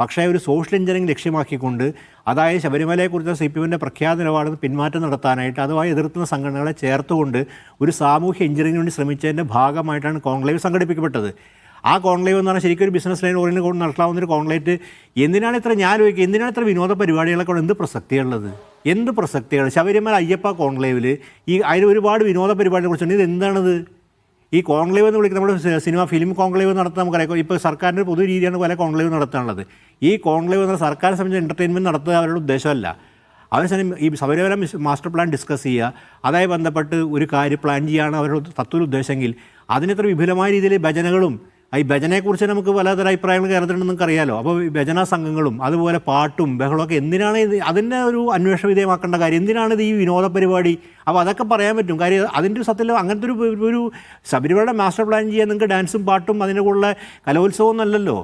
പക്ഷേ ഒരു social engineering ലക്ഷ്യമാക്കിക്കൊണ്ട്, അതായത് ശബരിമലയെക്കുറിച്ച് CPM-ൻ്റെ പ്രഖ്യാപന നിലപാടിൽ പിന്മാറ്റം നടത്താനായിട്ട് അതുമായി എതിർക്കുന്ന സംഘടനകളെ ചേർത്തുകൊണ്ട് ഒരു സാമൂഹ്യ എഞ്ചിനീയറിംഗിന് വേണ്ടി ശ്രമിച്ചതിൻ്റെ ഭാഗമായിട്ടാണ് കോൺക്ലേവ് സംഘടിപ്പിക്കപ്പെട്ടത്. ആ കോൺക്ലേവ് എന്ന് പറഞ്ഞാൽ ശരിക്കും ഒരു ബിസിനസ് ലൈൻ ഓറിയൻറ്റ് കൊണ്ട് നടത്താവുന്നൊരു കോൺക്ലേറ്റ്. എന്തിനാണ് ഇത്ര, ഞാൻ ചോദിക്കുക, എന്തിനാണ് ഇത്ര വിനോദ പരിപാടികളൊക്കെ എന്ത് പ്രസക്തിയുള്ളത്? എന്ത് പ്രസക്തിയാണ് ശബരിമല അയ്യപ്പ കോൺക്ലേവിൽ? അതിന് ഒരുപാട് വിനോദ പരിപാടികളെ കുറിച്ചുണ്ട്. ഇത് എന്താണിത്? ഈ കോൺക്ലേവ് എന്ന് വിളിക്കുന്ന നമ്മുടെ ഫിലിം കോൺക്ലേവ് നടത്താൻ നമുക്കറിയാം. ഇപ്പോൾ സർക്കാരിൻ്റെ പൊതു രീതിയാണ് പല കോൺക്ലേവ് നടത്താനുള്ളത്. ഈ കോൺക്ലേവ് എന്നാൽ സർക്കാരിനെ സംബന്ധിച്ച് എൻ്റർടൈൻമെൻറ്റ് നടത്തുക അവരുടെ ഉദ്ദേശമല്ല. അവസാനം ഈ ശബരിമല മാസ്റ്റർ പ്ലാൻ ഡിസ്കസ് ചെയ്യുക, അതുമായി ബന്ധപ്പെട്ട് ഒരു കാര്യം പ്ലാൻ ചെയ്യുകയാണ് അവരുടെ തത്വ ഉദ്ദേശമെങ്കിൽ അതിനിത്ര വിപുലമായ രീതിയിൽ ഭജനകളും, ഈ ഭജനയെക്കുറിച്ച് നമുക്ക് പലതരം അഭിപ്രായങ്ങൾ കേരളത്തിലുണ്ടെന്ന് നിങ്ങൾക്ക് അറിയാമല്ലോ. അപ്പോൾ ഭജനാ സംഘങ്ങളും അതുപോലെ പാട്ടും ബഹളമൊക്കെ എന്തിനാണ് ഇത്? അതിൻ്റെ ഒരു അന്വേഷണ വിധേയമാക്കേണ്ട കാര്യം എന്തിനാണ് ഇത്, ഈ വിനോദ പരിപാടി? അപ്പോൾ അതൊക്കെ പറയാൻ പറ്റും. കാര്യം അതിൻ്റെ സത്യത്തിൽ അങ്ങനത്തെ ഒരു ശബരിമലയുടെ മാസ്റ്റർ പ്ലാൻ ചെയ്യാൻ നിങ്ങൾക്ക് ഡാൻസും പാട്ടും അതിൻ്റെ കൂടെ കലോത്സവം എന്നല്ലല്ലോ.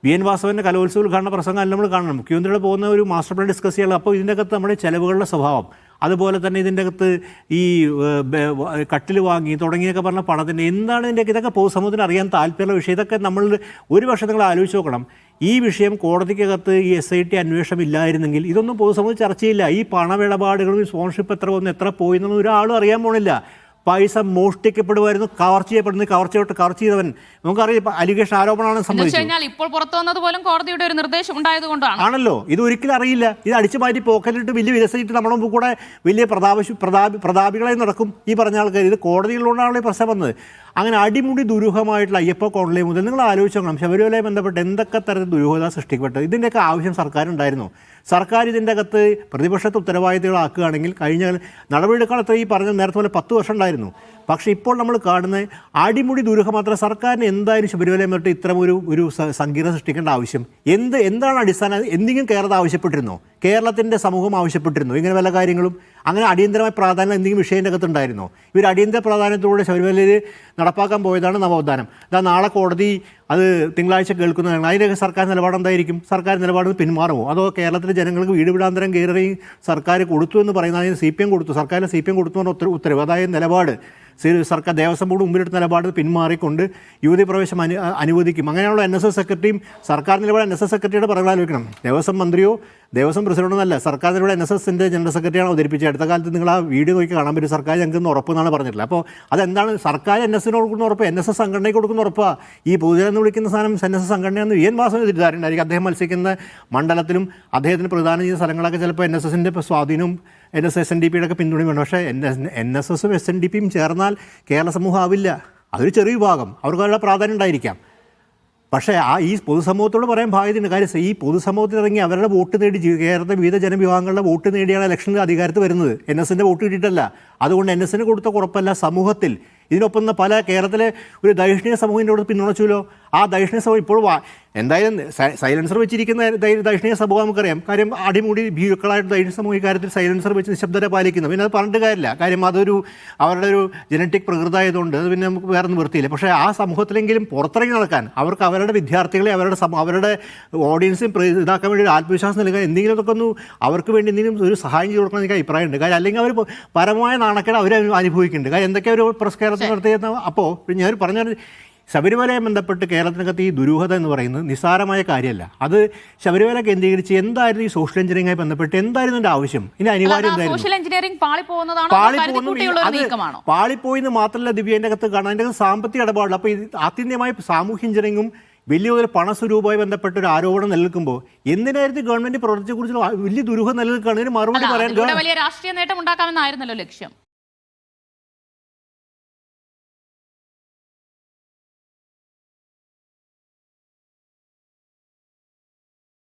VN വാസവൻ്റെ കലോത്സവ ഉദ്ഘാടന പ്രസംഗം നമ്മൾ കാണണം. മുഖ്യമന്ത്രിയുടെ പോകുന്ന ഒരു മാസ്റ്റർ പ്ലാൻ ഡിസ്കസ് ചെയ്യാനുള്ള. അപ്പോൾ ഇതിൻ്റെ അകത്ത് നമ്മുടെ ചിലവുകളുടെ സ്വഭാവം, അതുപോലെ തന്നെ ഇതിൻ്റെ അകത്ത് ഈ കട്ടിൽ വാങ്ങി തുടങ്ങിയൊക്കെ പറഞ്ഞ പണത്തിൻ്റെ എന്താണ് ഇതിൻ്റെ, ഇതൊക്കെ പൊതുസമൂഹത്തിന് അറിയാൻ താല്പര്യമുള്ള വിഷയം. ഇതൊക്കെ നമ്മൾ ഒരു വർഷം നിങ്ങൾ ആലോചിച്ച് നോക്കണം. ഈ വിഷയം കോടതിക്കകത്ത് ഈ SIT അന്വേഷണം ഇല്ലായിരുന്നെങ്കിൽ ഇതൊന്നും പൊതുസമൂഹം ചർച്ചയില്ല. ഈ പണമിടപാടുകളും സ്പോൺസർഷിപ്പ് എത്ര പോയി എന്നൊന്നും ഒരാളും അറിയാൻ പോണില്ല. പൈസ മോഷ്ടിക്കപ്പെടുമായിരുന്നു, കവർച്ച ചെയ്തവൻ നമുക്കറിയാം. അലിഗേഷൻ ആരോപണമാണ് സംബന്ധിച്ചത്. ഇപ്പോൾ പുറത്തു വന്നത് പോലും കോടതിയുടെ ഒരു നിർദ്ദേശം ഉണ്ടായതുകൊണ്ടാണ് ആണല്ലോ. ഇത് ഒരിക്കലും അറിയില്ല. ഇത് അടിച്ചു മാറ്റി പോക്കറ്റിട്ട് വലിയ വികസിച്ചിട്ട് നമ്മുടെ മുമ്പ് കൂടെ വലിയ പ്രതാപികളായി നടക്കും ഈ പറഞ്ഞ ആൾക്കാർ. ഇത് കോടതികളിലുകൊണ്ടാണ് ഈ പ്രശ്നം വന്നത്. അങ്ങനെ അടിമുടി ദുരൂഹമായിട്ടുള്ള അയ്യപ്പ കോൺക്ലേവ് മുതൽ നിങ്ങൾ ആലോചിച്ച് നോക്കണം ശബരിമലയെ ബന്ധപ്പെട്ട് എന്തൊക്കെ തരത്തിൽ ദുരൂഹത സൃഷ്ടിക്കപ്പെട്ടത്. ഇതിൻ്റെയൊക്കെ ആവശ്യം സർക്കാരുണ്ടായിരുന്നു. സർക്കാർ ഇതിൻ്റെ അകത്ത് പ്രതിപക്ഷത്തെ ഉത്തരവാദിത്തങ്ങളാക്കുകയാണെങ്കിൽ കഴിഞ്ഞ നടപടിയെടുക്കാൻ അത്ര ഈ പറഞ്ഞ നേരത്തെ പോലെ 10 വർഷം ഉണ്ടായിരുന്നു. പക്ഷേ ഇപ്പോൾ നമ്മൾ കാണുന്നത് അടിമുടി ദുരൂഹം മാത്രം. സർക്കാരിന് എന്തായാലും ശബരിമലയെ തൊട്ട് ഇത്തരം ഒരു സങ്കീർണത സൃഷ്ടിക്കേണ്ട ആവശ്യം എന്താണ് അടിസ്ഥാനം? എന്തെങ്കിലും കേരളം ആവശ്യപ്പെട്ടിരുന്നോ? കേരളത്തിൻ്റെ സമൂഹം ആവശ്യപ്പെട്ടിരുന്നു ഇങ്ങനെ പല കാര്യങ്ങളും? അങ്ങനെ അടിയന്തരമായ പ്രാധാന്യം എന്തെങ്കിലും വിഷയത്തിൻ്റെ അകത്തുണ്ടായിരുന്നോ? ഇവർ അടിയന്തര പ്രാധാന്യത്തോടെ ശബരിമലയിൽ നടപ്പാക്കാൻ പോയതാണ് നവോത്ഥാനം. നാളെ കോടതി അത് തിങ്കളാഴ്ച കേൾക്കുന്നതാണ്. അതിൻ്റെയൊക്കെ സർക്കാർ നിലപാട് എന്തായിരിക്കും? സർക്കാർ നിലപാട് പിന്മാറുമോ? അതോ കേരളത്തിലെ ജനങ്ങൾക്ക് വീട് വിടാന്തരം കയറി സർക്കാർ കൊടുത്തു എന്ന് പറയുന്നത്, അതായത് CPM കൊടുത്തു, സർക്കാരിന് CPM കൊടുത്തു എന്ന ഉത്തരവ്, അതായത് നിലപാട് സർക്കാർ ദേവസ്വം ബോർഡ് മുമ്പിലെടുത്ത നിലപാട് പിന്മാറിക്കൊണ്ട് യുവതി പ്രവേശം അനുവദിക്കും. അങ്ങനെയുള്ള NSS സെക്രട്ടറിയും സർക്കാർ നിലപാട് NSS സെക്രട്ടറിയുടെ പറയാലോചിക്കണം. ദേവസ്വം മന്ത്രിയോ ദേവസ്വം പ്രസിഡന്റോ എന്നല്ല, സർക്കാർ നിലപാട് NSSൻ്റെ ജനറൽ സെക്രട്ടറിയാണ് അവതരിപ്പിച്ചത്. അടുത്ത കാലത്ത് നിങ്ങൾ ആ വീഡിയോ നോക്കി കാണാൻ പറ്റും. സർക്കാർ ഞങ്ങൾക്ക് ഉറപ്പ് എന്നാണ് പറഞ്ഞിട്ടുള്ളത്. അപ്പോൾ അതെന്താണ്? സർക്കാർ NSന് കൊടുക്കുന്ന ഉറപ്പ്, NSS സംഘടനയ്ക്ക് കൊടുക്കുന്ന ഉറപ്പാണ്. ഈ പൊതുജനം എന്ന് വിളിക്കുന്ന സാധനം NSS സംഘടനയാണെന്ന് VN വാസവന് തെറ്റിദ്ധാരണയുണ്ടായിരിക്കും. അദ്ദേഹം മത്സരിക്കുന്ന മണ്ഡലത്തിലും അദ്ദേഹത്തിന് പ്രധാനം ചെയ്യുന്ന സ്ഥലങ്ങളൊക്കെ ചിലപ്പോൾ NSSൻ്റെ സ്വാധീനവും SNDPയുടെ ഒക്കെ പിന്തുണയും വേണം. പക്ഷേ NSSും SNDPയും ചേർന്നാൽ കേരള സമൂഹം ആവില്ല. അതൊരു ചെറിയ വിഭാഗം, അവർക്ക് അവരുടെ പ്രാധാന്യം ഉണ്ടായിരിക്കാം. പക്ഷേ ഈ പൊതുസമൂഹത്തോട് പറയാൻ ബാധ്യതയുണ്ട്. കാര്യം ഈ പൊതുസമൂഹത്തിൽ ഇറങ്ങി അവരുടെ വോട്ട് നേടി കേരളത്തിലെ വിവിധ ജനവിഭാഗങ്ങളുടെ വോട്ട് നേടിയാണ് ഇലക്ഷനിൽ അധികാരത്തിൽ വരുന്നത്. NSൻ്റെ വോട്ട് കിട്ടിയിട്ടല്ല. അതുകൊണ്ട് NSന് കൊടുത്ത കുറപ്പല്ല സമൂഹത്തിൽ. ഇതിനൊപ്പം പല കേരളത്തിലെ ഒരു ദൈഷ്ണിക സമൂഹത്തിൻ്റെ കൂടെ പിന്തുണച്ചല്ലോ. ആ ദൈഷ്ണിക സമൂഹം ഇപ്പോൾ എന്തായാലും സൈലൻസർ വെച്ചിരിക്കുന്ന ദൈഷ്ണിക സമൂഹം നമുക്കറിയാം. കാര്യം അടിമുടി ഭീരുക്കളായിട്ട് ദൈഷ്ണിക സമൂഹ കാര്യത്തിൽ സൈലൻസർ വെച്ച് നിശബ്ദത പാലിക്കുന്നു. പിന്നെ അത് പറഞ്ഞിട്ട് കാര്യമില്ല. കാര്യം അതൊരു അവരുടെ ഒരു ജനറ്റിക് പ്രകൃതമായതുകൊണ്ട് അത് പിന്നെ നമുക്ക് വേറെ നിവൃത്തിയില്ല. പക്ഷേ ആ സമൂഹത്തിലെങ്കിലും പുറത്തിറങ്ങി നടക്കാൻ അവർക്ക് അവരുടെ വിദ്യാർത്ഥികളെ അവരുടെ ഓഡിയൻസിന് ഇതാക്കാൻ വേണ്ടി ഒരു ആത്മവിശ്വാസം നൽകാൻ എന്തെങ്കിലുമൊക്കെ അവർക്ക് വേണ്ടി എന്തെങ്കിലും ഒരു സഹായം ചെയ്ത് കൊടുക്കണം എനിക്ക് അഭിപ്രായമുണ്ട്. കാര്യം അല്ലെങ്കിൽ അവർ പരമായ നാണക്കേട് അവർ അനുഭവിക്കുന്നുണ്ട്. കാര്യം എന്തൊക്കെ ഒരു പ്രസ് കേരളത്തിൽ നടത്തിയെന്ന്. അപ്പോൾ ഞാൻ പറഞ്ഞ ശബരിമലയെ ബന്ധപ്പെട്ട് കേരളത്തിനകത്ത് ഈ ദുരൂഹത എന്ന് പറയുന്നത് നിസ്സാരമായ കാര്യമല്ല. അത് ശബരിമല കേന്ദ്രീകരിച്ച് എന്തായിരുന്നു ഈ സോഷ്യൽ എഞ്ചിനീയറിംഗുമായി ബന്ധപ്പെട്ട് എന്തായിരുന്നു എൻ്റെ ആവശ്യം? ഇനി അനിവാര്യം പാളിപ്പോയിന്ന് മാത്രമല്ല ദിവ്യൻ്റെ അകത്ത് കാണാൻ അതിൻ്റെ അകത്ത് സാമ്പത്തിക ഇടപാടില്ല. അപ്പോൾ ആത്യന്തികമായി സാമൂഹ്യ എഞ്ചിനീയറിംഗും വലിയൊരു പണസ്വരൂപമായി ബന്ധപ്പെട്ട ഒരു ആരോപണം നിലനിൽക്കുമ്പോൾ എന്തിനായിരുന്നു ഗവൺമെന്റ് പ്രവർത്തിച്ചെക്കുറിച്ചുള്ള വലിയ ദുരൂഹം നിലനിൽക്കുകയാണ്? ഇതിന് മറുപടി പറയാൻ വലിയ രാഷ്ട്രീയ നേട്ടം ഉണ്ടാക്കാമെന്നായിരുന്നല്ലോ ലക്ഷ്യം.